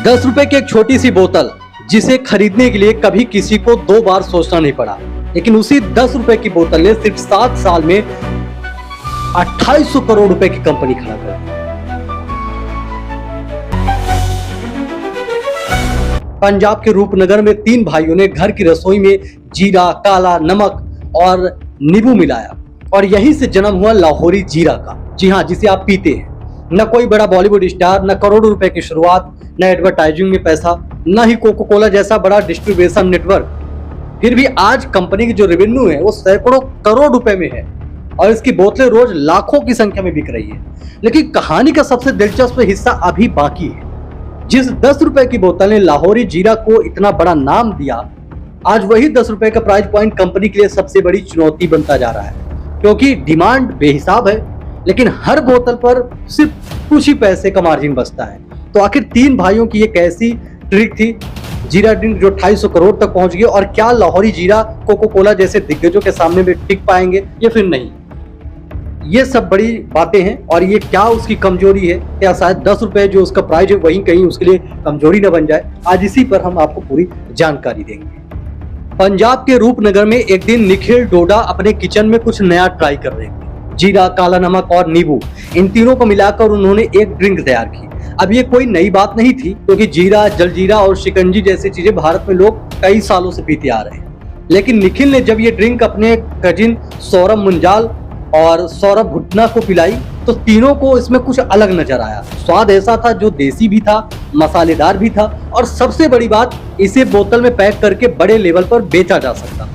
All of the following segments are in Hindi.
10 रुपए की एक छोटी सी बोतल जिसे खरीदने के लिए कभी किसी को 2 बार सोचना नहीं पड़ा, लेकिन उसी 10 रुपए की बोतल ने सिर्फ 7 साल में 2800 करोड़ रुपए की कंपनी खड़ा कर दी। पंजाब के रूपनगर में 3 भाइयों ने घर की रसोई में जीरा, काला नमक और नींबू मिलाया और यहीं से जन्म हुआ लाहौरी जीरा का। जी हाँ, जिसे आप पीते हैं। न कोई बड़ा बॉलीवुड स्टार, न करोड़ों रुपए की शुरुआत, न एडवर्टाइजिंग में पैसा, न ही कोको कोला जैसा बड़ा डिस्ट्रीब्यूशन नेटवर्क। फिर भी आज कंपनी की जो रेवेन्यू है वो सैकड़ों करोड़ रुपए में है और इसकी बोतलें रोज लाखों की संख्या में बिक रही है। लेकिन कहानी का सबसे दिलचस्प हिस्सा अभी बाकी है। जिस 10 रुपए की बोतल ने लाहौरी जीरा को इतना बड़ा नाम दिया, आज वही 10 रुपए का प्राइस पॉइंट कंपनी के लिए सबसे बड़ी चुनौती बनता जा रहा है, क्योंकि डिमांड बेहिसाब है लेकिन हर बोतल पर सिर्फ कुछ ही पैसे का मार्जिन बचता है। तो आखिर 3 भाइयों की एक ऐसी ट्रिक थी जीरा ड्रिंक जो 250 करोड़ तक पहुंच गई, और क्या लाहौरी जीरा कोको कोला जैसे दिग्गजों के सामने भी टिक पाएंगे या फिर नहीं? ये सब बड़ी बातें हैं। और ये क्या उसकी कमजोरी है, क्या शायद 10 रुपए जो उसका प्राइस है वहीं कहीं उसके लिए कमजोरी न बन जाए? आज इसी पर हम आपको पूरी जानकारी देंगे। पंजाब के रूपनगर में एक दिन निखिल डोडा अपने किचन में कुछ नया ट्राई कर रहे थे। जीरा, काला नमक और नींबू, इन तीनों को मिलाकर उन्होंने एक ड्रिंक तैयार की। अब ये कोई नई बात नहीं थी, क्योंकि जीरा, जलजीरा और शिकंजी जैसी चीजें भारत में लोग कई सालों से पीते आ रहे हैं। लेकिन निखिल ने जब ये ड्रिंक अपने कजिन सौरभ मुंजाल और सौरभ भुट्टना को पिलाई तो तीनों को इसमें कुछ अलग नजर आया। स्वाद ऐसा था जो देसी भी था, मसालेदार भी था, और सबसे बड़ी बात, इसे बोतल में पैक करके बड़े लेवल पर बेचा जा सकता।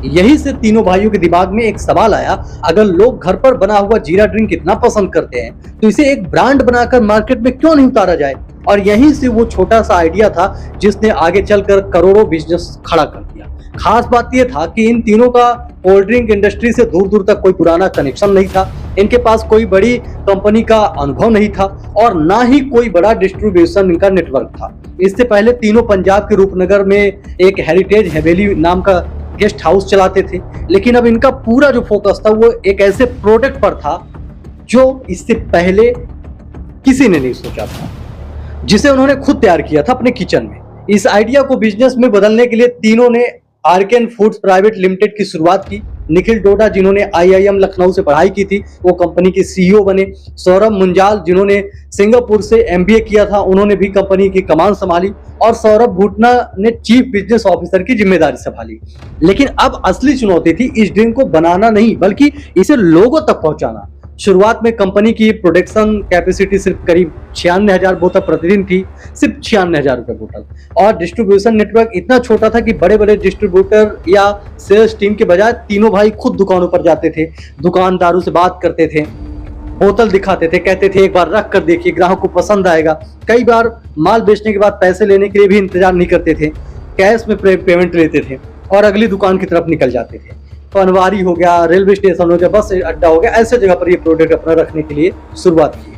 यही से तीनों भाइयों के दिमाग में एक सवाल आया, अगर लोग घर पर बना हुआ जीरा ड्रिंक इतना पसंद करते हैं तो इसे एक ब्रांड बनाकर मार्केट में क्यों नहीं उतारा जाए? और यहीं से वो छोटा सा आइडिया था जिसने आगे चलकर करोड़ों बिजनेस खड़ा कर दिया। खास बात यह था कि इन तीनों का कोल्ड ड्रिंक इंडस्ट्री से दूर दूर तक कोई पुराना कनेक्शन नहीं था, इनके पास कोई बड़ी कंपनी का अनुभव नहीं था और ना ही कोई बड़ा डिस्ट्रीब्यूशन इनका नेटवर्क था। इससे पहले तीनों पंजाब के रूपनगर में एक हेरिटेज हवेली नाम का गेस्ट हाउस चलाते थे, लेकिन अब इनका पूरा जो फोकस था वो एक ऐसे प्रोडक्ट पर था जो इससे पहले किसी ने नहीं सोचा था, जिसे उन्होंने खुद तैयार किया था अपने किचन में। इस आइडिया को बिजनेस में बदलने के लिए तीनों ने आर्केन फूड्स प्राइवेट लिमिटेड की शुरुआत की। निखिल डोडा, जिन्होंने IIM लखनऊ से पढ़ाई की थी, वो कंपनी के CEO बने। सौरभ मुंजाल, जिन्होंने सिंगापुर से MBA किया था, उन्होंने भी कंपनी की कमान संभाली, और सौरभ भुट्टना ने चीफ बिजनेस ऑफिसर की जिम्मेदारी संभाली। लेकिन अब असली चुनौती थी इस ड्रिंक को बनाना नहीं, बल्कि इसे लोगों तक पहुंचाना। शुरुआत में कंपनी की प्रोडक्शन कैपेसिटी सिर्फ करीब 96,000 बोतल प्रतिदिन थी, सिर्फ 96,000 रुपए बोतल, और डिस्ट्रीब्यूशन नेटवर्क इतना छोटा था कि बड़े बड़े डिस्ट्रीब्यूटर या सेल्स टीम के बजाय तीनों भाई खुद दुकानों पर जाते थे, दुकानदारों से बात करते थे, बोतल दिखाते थे, कहते थे एक बार रख कर देखिए, ग्राहक को पसंद आएगा। कई बार माल बेचने के बाद पैसे लेने के लिए भी इंतजार नहीं करते थे, कैश में पेमेंट लेते थे और अगली दुकान की तरफ निकल जाते थे। पनवारी हो गया, रेलवे स्टेशन हो गया, बस अड्डा हो गया, ऐसे जगह पर ये प्रोडक्ट अपना रखने के लिए शुरुआत की।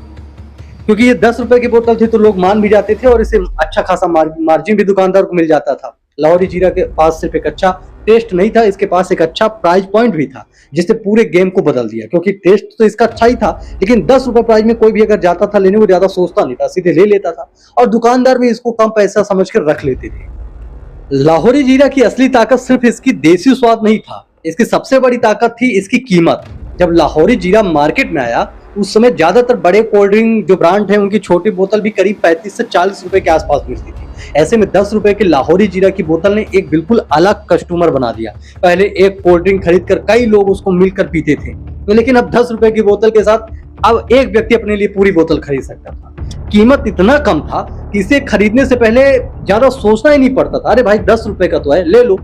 क्योंकि ये 10 रुपए की बोतल थी तो लोग मान भी जाते थे और इसे अच्छा खासा मार्जिन भी दुकानदार को मिल जाता था। लाहौरी जीरा के पास सिर्फ एक अच्छा टेस्ट नहीं था, इसके पास एक अच्छा प्राइस पॉइंट भी था, जिसने पूरे गेम को बदल दिया। क्योंकि टेस्ट तो इसका अच्छा ही था, लेकिन 10 रुपए प्राइस में कोई भी अगर जाता था लेने, वो ज्यादा सोचता नहीं था, सीधे ले लेता था, और दुकानदार भी इसको कम पैसा समझ कर रख लेते थे। लाहौरी जीरा की असली ताकत सिर्फ इसकी देसी स्वाद नहीं था, इसकी सबसे बड़ी ताकत थी इसकी कीमत। जब लाहौरी जीरा मार्केट में आया उस समय ज्यादातर बड़े कोल्ड ड्रिंक जो ब्रांड हैं उनकी छोटी बोतल भी करीब 35 से 40 रुपए के आसपास मिलती थी। ऐसे में 10 रुपए की लाहौरी जीरा की बोतल ने एक बिल्कुल अलग कस्टमर बना दिया। पहले एक कोल्ड ड्रिंक खरीद कर कई लोग उसको मिलकर पीते थे, लेकिन अब 10 रुपए की बोतल के साथ अब एक व्यक्ति अपने लिए पूरी बोतल खरीद सकता था। कीमत इतना कम था कि इसे खरीदने से पहले ज्यादा सोचना ही नहीं पड़ता था, अरे भाई 10 रुपए का तो है, ले लो,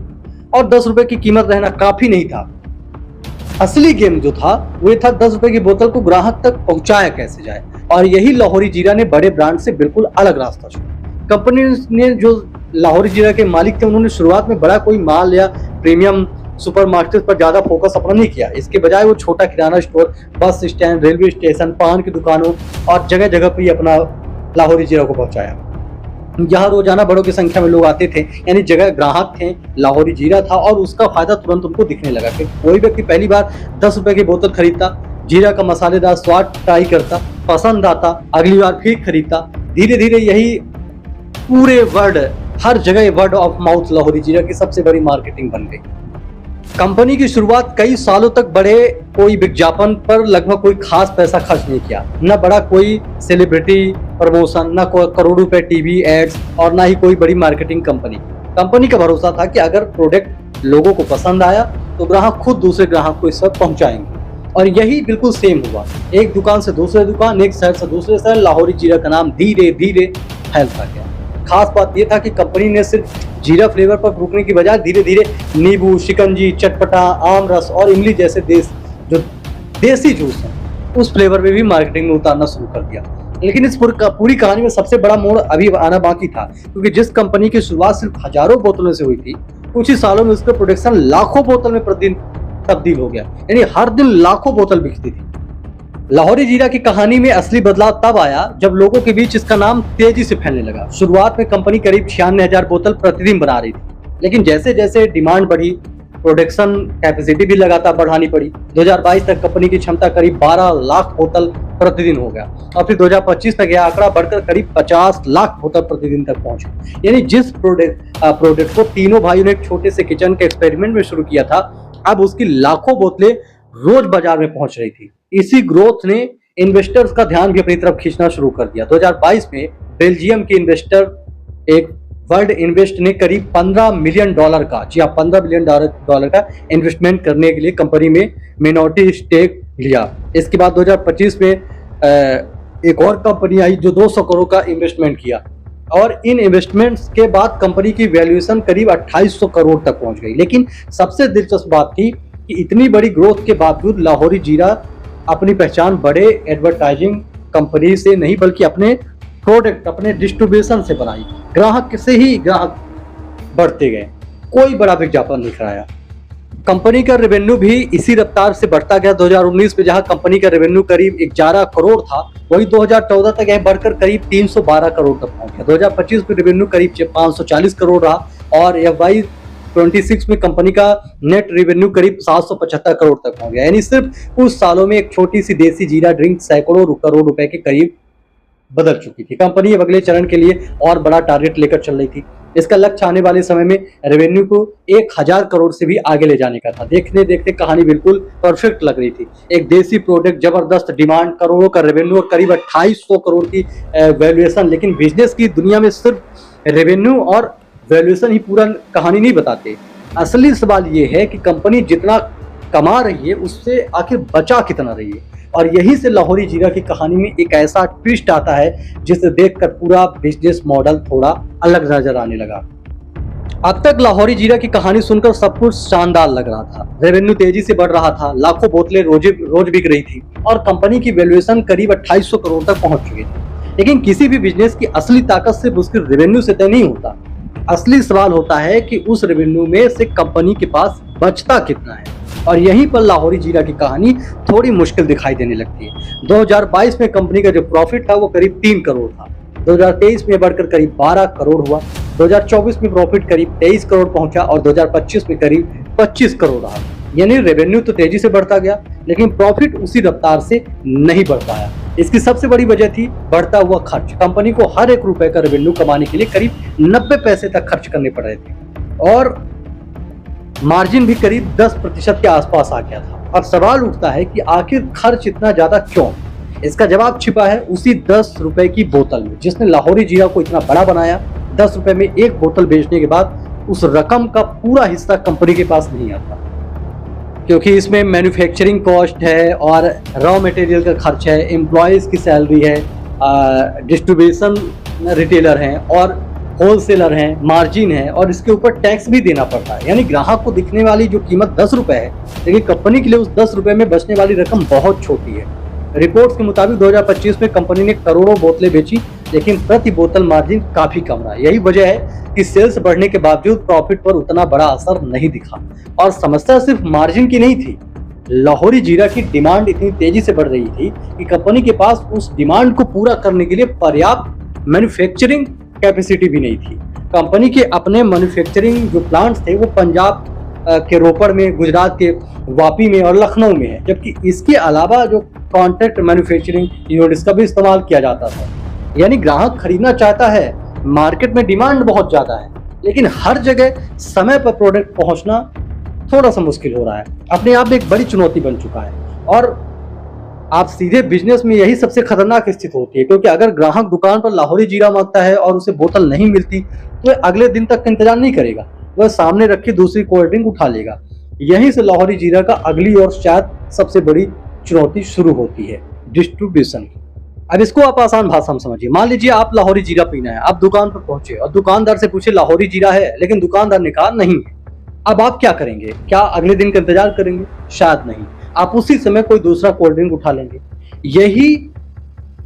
और 10 रुपए की कीमत रहना काफी नहीं था। असली गेम जो था वो था 10 रुपए की बोतल को ग्राहक तक पहुंचाया कैसे जाए, और यही लाहौरी जीरा ने बड़े ब्रांड से बिल्कुल अलग रास्ता चुना। कंपनी ने, जो लाहौरी जीरा के मालिक थे, उन्होंने शुरुआत में बड़ा कोई माल या प्रीमियम सुपरमार्केट पर ज्यादा फोकस अपना नहीं किया। इसके बजाय वो छोटा kirana store, bus stand, railway station, पान की दुकानों और जगह जगह पर ही अपना लाहौरी जीरा को पहुंचाया। यहाँ रोजाना बड़ों की संख्या में लोग आते थे, यानी जगह ग्राहक थे, लाहौरी जीरा था, और उसका फायदा तुरंत उनको दिखने लगा कि कोई व्यक्ति पहली बार 10 रुपए की बोतल खरीदता, जीरा का मसालेदार स्वाद ट्राई करता, पसंद आता, अगली बार फिर खरीदता। धीरे धीरे यही पूरे वर्ल्ड, हर जगह वर्ड ऑफ माउथ लाहौरी जीरा की सबसे बड़ी मार्केटिंग बन गई। कंपनी की शुरुआत कई सालों तक बड़े कोई विज्ञापन पर लगभग कोई खास पैसा खर्च नहीं किया, न बड़ा कोई सेलिब्रिटी प्रमोशन, न कोई करोड़ों रुपए टीवी एड्स और ना ही कोई बड़ी मार्केटिंग कंपनी का भरोसा था कि अगर प्रोडक्ट लोगों को पसंद आया तो ग्राहक खुद दूसरे ग्राहक को इस वक्त पहुंचाएंगे। और यही बिल्कुल सेम हुआ। एक दुकान से दूसरे दुकान, एक शहर से दूसरे शहर लाहौरी जीरा का नाम धीरे धीरे फैलता गया। खास बात यह था कि कंपनी ने सिर्फ जीरा फ्लेवर पर रुकने की बजाय धीरे धीरे नींबू, शिकंजी, चटपटा, आम रस और इमली जैसे जो देसी जूस है उस फ्लेवर में भी मार्केटिंग में उतारना शुरू कर दिया। लेकिन इस पूरी कहानी में सबसे बड़ा मोड़ अभी आना बाकी था, क्योंकि जिस कंपनी की शुरुआत सिर्फ हजारों बोतलों से हुई थी, कुछ ही सालों में उसका प्रोडक्शन लाखों बोतल में प्रतिदिन तब्दील हो गया। यानी हर दिन लाखों बोतल बिकती थी। लाहौरी जीरा की कहानी में असली बदलाव तब आया जब लोगों के बीच इसका नाम तेजी से फैलने लगा। शुरुआत में कंपनी करीब 96,000 बोतल प्रतिदिन बना रही थी, लेकिन जैसे जैसे डिमांड बढ़ी, प्रोडक्शन कैपेसिटी भी लगातार बढ़ानी पड़ी। 2022 तक कंपनी की क्षमता करीब 12 लाख बोतल प्रतिदिन हो गया और फिर 2025 तक यह आंकड़ा बढ़कर करीब 50 लाख बोतल प्रतिदिन तक पहुंचा। यानी जिस प्रोडक्ट को तीनों भाइयों ने एक छोटे से किचन के एक्सपेरिमेंट में शुरू किया था, अब उसकी लाखों बोतलें रोज बाजार में पहुंच रही थी। इसी ग्रोथ ने इन्वेस्टर्स का ध्यान भी अपनी तरफ खींचना शुरू कर दिया। 2022 में बेल्जियम के इन्वेस्टर एक वर्ल्ड इन्वेस्ट ने करीब $15 मिलियन का, जी हाँ, $15 मिलियन का इन्वेस्टमेंट करने के लिए कंपनी में मिनॉरिटी स्टेक लिया। इसके बाद 2025 में एक और कंपनी आई जो 200 करोड़ का इन्वेस्टमेंट किया और इन इन्वेस्टमेंट्स के बाद कंपनी की वैल्यूएशन करीब 2800 करोड़ तक पहुंच गई। लेकिन सबसे दिलचस्प बात थी कि इतनी बड़ी ग्रोथ के बावजूद लाहौरी जीरा अपनी पहचान बड़े एडवर्टाइजिंग कंपनी से नहीं बल्कि अपने प्रोडक्ट, अपने डिस्ट्रीब्यूशन से बनाई। ग्राहक से ही ग्राहक बढ़ते गए, कोई बड़ा विज्ञापन नहीं कराया। कंपनी का रेवेन्यू भी इसी रफ्तार से बढ़ता गया। 2019 में जहां कंपनी का रेवेन्यू करीब 11 करोड़ था, वही 2014 तक यह बढ़कर करीब 312 करोड़ तक पहुंच गया। 2025 में रेवेन्यू करीब 540 करोड़ रहा और FY26 में कंपनी का नेट रेवेन्यू करीब 775 करोड़ तक पहुंच गया। यानी सिर्फ कुछ सालों में एक छोटी सी देसी जीरा ड्रिंक सैकड़ों करोड़ रुपए के करीब बदल चुकी थी। कंपनी अब अगले चरण के लिए और बड़ा टारगेट लेकर चल रही थी। इसका लक्ष्य आने वाले समय में रेवेन्यू को 1000 करोड़ से भी आगे ले जाने का था। देखते देखते कहानी बिल्कुल परफेक्ट लग रही थी। एक देसी प्रोडक्ट, जबरदस्त डिमांड, करोड़ों का रेवेन्यू और करीब 2800 करोड़ की वैल्यूएशन। लेकिन बिजनेस की दुनिया में सिर्फ रेवेन्यू और वैल्यूएशन ही पूरा कहानी नहीं बताते। असली सवाल ये है कि कंपनी जितना कमा रही है उससे आखिर बचा कितना रही है। और यही से लाहौरी जीरा की कहानी में एक ऐसा ट्विस्ट आता है जिसे देखकर पूरा बिजनेस मॉडल थोड़ा अलग नजर आने लगा। अब तक लाहौरी जीरा की कहानी सुनकर सब कुछ शानदार लग रहा था। रेवेन्यू तेजी से बढ़ रहा था, लाखों बोतलें रोज बिक रही थी और कंपनी की वैल्यूएशन करीब 2800 करोड़ तक पहुंच चुकी थी। लेकिन किसी भी बिजनेस की असली ताकत सिर्फ उसके रेवेन्यू से तय नहीं होता। असली सवाल होता है कि उस रेवेन्यू में से कंपनी के पास बचता कितना है। और यहीं पर लाहौरी जीरा की कहानी थोड़ी मुश्किल दिखाई देने लगती है। 2022 में कंपनी का जो प्रॉफिट था वो करीब 3 करोड़ था। 2023 में बढ़कर करीब 12 करोड़ हुआ। 2024 में प्रॉफिट करीब 23 करोड़ पहुंचा और 2025 में करीब 25 करोड़ रहा। यानी रेवेन्यू तो तेजी से बढ़ता गया, लेकिन प्रॉफिट उसी रफ्तार से नहीं बढ़ पाया। इसकी सबसे बड़ी वजह थी बढ़ता हुआ खर्च। कंपनी को हर एक रुपए का रेवेन्यू कमाने के लिए करीब 90 पैसे तक खर्च करने पड़ रहे थे और मार्जिन भी करीब 10% के आसपास आ गया था। अब सवाल उठता है कि आखिर खर्च इतना ज्यादा क्यों? इसका जवाब छिपा है उसी 10 रुपए की बोतल में, जिसने लाहौरी जीरा को इतना बड़ा बनाया। 10 रुपए में एक बोतल बेचने के बाद उस रकम का पूरा हिस्सा कंपनी के पास नहीं आता, क्योंकि इसमें मैन्युफैक्चरिंग कॉस्ट है और रॉ मटेरियल का खर्च है, एम्प्लॉयज़ की सैलरी है, डिस्ट्रीब्यूशन रिटेलर हैं और होलसेलर हैं, मार्जिन है और इसके ऊपर टैक्स भी देना पड़ता है। यानी ग्राहक को दिखने वाली जो कीमत 10 रुपए है, लेकिन कंपनी के लिए उस 10 रुपए में बचने वाली रकम बहुत छोटी है। रिपोर्ट्स के मुताबिक 2025 में कंपनी ने करोड़ों बोतलें बेची, लेकिन प्रति बोतल मार्जिन काफी कम रहा। यही वजह है कि सेल्स बढ़ने के बावजूद प्रॉफिट पर उतना बड़ा असर नहीं दिखा। और समस्या सिर्फ मार्जिन की नहीं थी, लाहौरी जीरा की डिमांड इतनी तेजी से बढ़ रही थी कि कंपनी के पास उस डिमांड को पूरा करने के लिए पर्याप्त मैन्युफैक्चरिंग कैपेसिटी भी नहीं थी। कंपनी के अपने मैन्युफैक्चरिंग जो प्लांट्स थे वो पंजाब के रोपड़ में, गुजरात के वापी में और लखनऊ में है, जबकि इसके अलावा जो कॉन्ट्रैक्ट मैन्युफैक्चरिंग यूनिट्स का भी इस्तेमाल किया जाता था। यानी ग्राहक खरीदना चाहता है मार्केट में डिमांड बहुत ज़्यादा है, लेकिन हर जगह समय पर प्रोडक्ट पहुंचना थोड़ा सा मुश्किल हो रहा है, अपने आप में एक बड़ी चुनौती बन चुका है। और आप सीधे बिजनेस में यही सबसे खतरनाक स्थिति होती है, क्योंकि अगर ग्राहक दुकान पर लाहौरी जीरा मांगता है और उसे बोतल नहीं मिलती तो वह अगले दिन तक इंतजार नहीं करेगा, वह सामने रखी दूसरी कोल्ड ड्रिंक उठा लेगा। यहीं से लाहौरी जीरा का अगली और शायद सबसे बड़ी चुनौती शुरू होती है, डिस्ट्रीब्यूशन की। अब इसको आप आसान भाषा में समझिए। मान लीजिए आप लाहौरी जीरा पीना है, आप दुकान पर पहुंचे और दुकानदार से पूछे लाहौरी जीरा है, लेकिन दुकानदार ने कहा नहीं है। अब आप क्या करेंगे? क्या अगले दिन का इंतजार करेंगे? शायद नहीं, आप उसी समय कोई दूसरा कोल्ड ड्रिंक उठा लेंगे। यही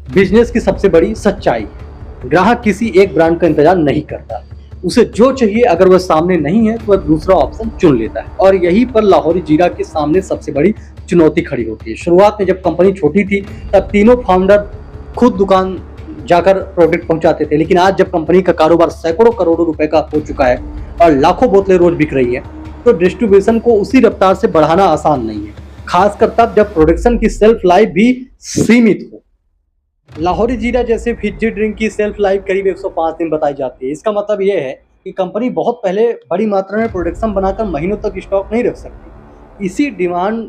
बिजनेस की सबसे बड़ी सच्चाई है। ग्राहक किसी एक ब्रांड का इंतजार नहीं करता, उसे जो चाहिए अगर वह सामने नहीं है तो वह दूसरा ऑप्शन चुन लेता है। और यहीं पर लाहौरी जीरा के सामने सबसे बड़ी चुनौती खड़ी होती है। शुरुआत में जब कंपनी छोटी थी तब तीनों फाउंडर खुद दुकान जाकर प्रोडक्ट पहुंचाते थे, लेकिन आज जब कंपनी का कारोबार सैकड़ों करोड़ों रुपए का हो चुका है और लाखों बोतलें रोज बिक रही है, तो डिस्ट्रीब्यूशन को उसी रफ्तार से बढ़ाना आसान नहीं है, खासकर तब जब प्रोडक्शन की सेल्फ लाइफ भी सीमित हो। लाहौरी जीरा जैसे फिजी ड्रिंक की सेल्फ लाइफ करीब 105 दिन बताई जाती है। इसका मतलब यह है कि कंपनी बहुत पहले बड़ी मात्रा में प्रोडक्शन बनाकर महीनों तक स्टॉक नहीं रख सकती। इसी डिमांड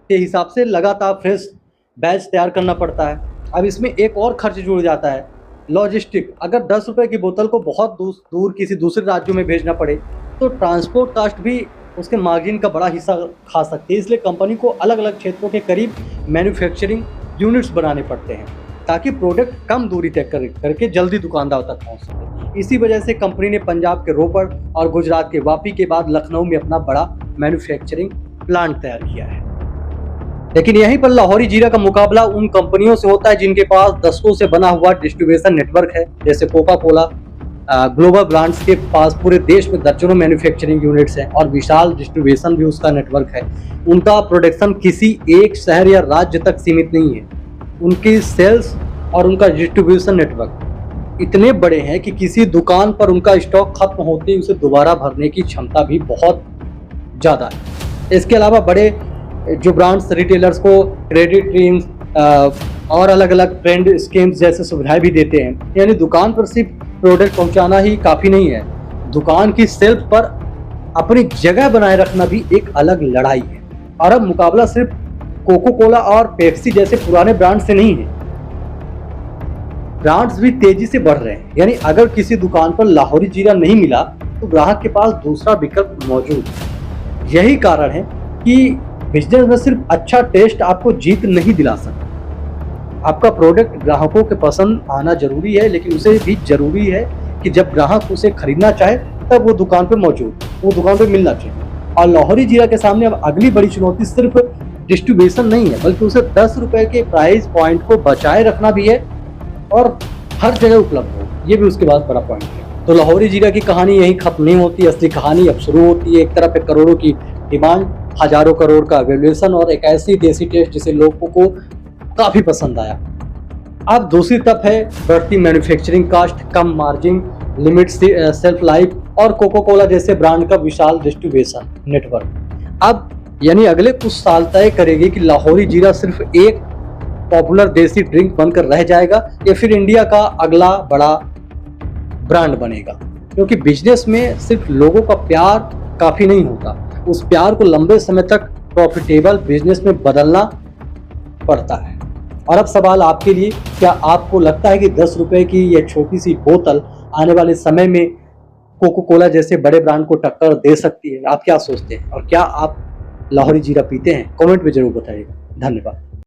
के हिसाब से लगातार फ्रेश बैच तैयार करना पड़ता है। अब इसमें एक और खर्च जुड़ जाता है, लॉजिस्टिक। अगर 10 रुपये की बोतल को बहुत दूर किसी दूसरे राज्यों में भेजना पड़े तो ट्रांसपोर्ट कास्ट भी उसके मार्जिन का बड़ा हिस्सा खा सकती है। इसलिए कंपनी को अलग अलग क्षेत्रों के करीब मैन्युफैक्चरिंग यूनिट्स बनाने पड़ते हैं ताकि प्रोडक्ट कम दूरी तय करके जल्दी दुकानदार तक पहुंच सके। इसी वजह से कंपनी ने पंजाब के रोपड़ और गुजरात के वापी के बाद लखनऊ में अपना बड़ा मैन्युफैक्चरिंग प्लांट तैयार किया है। लेकिन यहीं पर लाहौरी जीरा का मुकाबला उन कंपनियों से होता है जिनके पास दशकों से बना हुआ डिस्ट्रीब्यूशन नेटवर्क है, जैसे कोका कोला। ग्लोबल ब्रांड्स के पास पूरे देश में दर्जनों मैन्युफैक्चरिंग यूनिट्स हैं और विशाल डिस्ट्रीब्यूशन भी उसका नेटवर्क है। उनका प्रोडक्शन किसी एक शहर या राज्य तक सीमित नहीं है। उनकी सेल्स और उनका डिस्ट्रीब्यूशन नेटवर्क इतने बड़े हैं कि किसी दुकान पर उनका स्टॉक खत्म होते ही उसे दोबारा भरने की क्षमता भी बहुत ज़्यादा है। इसके अलावा बड़े जो ब्रांड्स रिटेलर्स को क्रेडिट ड्रीम्स और अलग अलग ट्रेंड स्कीम्स जैसे सुविधाएं भी देते हैं। यानी दुकान पर सिर्फ प्रोडक्ट पहुंचाना ही काफ़ी नहीं है, दुकान की सेल्फ पर अपनी जगह बनाए रखना भी एक अलग लड़ाई है। और अब मुकाबला सिर्फ कोको कोला और पेप्सी जैसे पुराने ब्रांड से नहीं है, ब्रांड्स भी तेजी से बढ़ रहे हैं। यानी अगर किसी दुकान पर लाहौरी जीरा नहीं मिला तो ग्राहक के पास दूसरा विकल्प मौजूद है। यही कारण है कि बिजनेस में सिर्फ अच्छा टेस्ट आपको जीत नहीं दिला सकता। आपका प्रोडक्ट ग्राहकों के पसंद आना जरूरी है, लेकिन उसे भी जरूरी है कि जब ग्राहक उसे खरीदना चाहे तब वो दुकान पर मिलना चाहिए। और लाहौरी जीरा के सामने अब अगली बड़ी चुनौती सिर्फ डिस्ट्रीब्यूशन नहीं है, बल्कि उसे 10 रुपए के प्राइस पॉइंट को बचाए रखना भी है और हर जगह उपलब्ध हो, ये भी उसके बाद बड़ा पॉइंट है। तो लाहौरी जीरा की कहानी यहीं खत्म नहीं होती, असली कहानी अब शुरू होती है। एक तरफ है करोड़ों की डिमांड, हजारों करोड़ का वैल्यूएशन और एक ऐसी देसी टेस्ट जिसे लोगों को काफ़ी पसंद आया। अब दूसरी तरफ है बढ़ती मैन्युफैक्चरिंग कास्ट, कम मार्जिन, लिमिट सेल्फ लाइफ और कोको कोला जैसे ब्रांड का विशाल डिस्ट्रीब्यूशन नेटवर्क। अब यानी अगले कुछ साल तय करेगी कि लाहौरी जीरा सिर्फ एक पॉपुलर देसी ड्रिंक बनकर रह जाएगा या फिर इंडिया का अगला बड़ा ब्रांड बनेगा। क्योंकि बिजनेस में सिर्फ लोगों का प्यार काफ़ी नहीं होता, उस प्यार को लंबे समय तक प्रॉफिटेबल बिजनेस में बदलना पड़ता है। और अब सवाल आपके लिए, क्या आपको लगता है कि 10 रुपए की यह छोटी सी बोतल आने वाले समय में कोको कोला जैसे बड़े ब्रांड को टक्कर दे सकती है? आप क्या सोचते हैं और क्या आप लाहौरी जीरा पीते हैं? कमेंट में जरूर बताइएगा। धन्यवाद।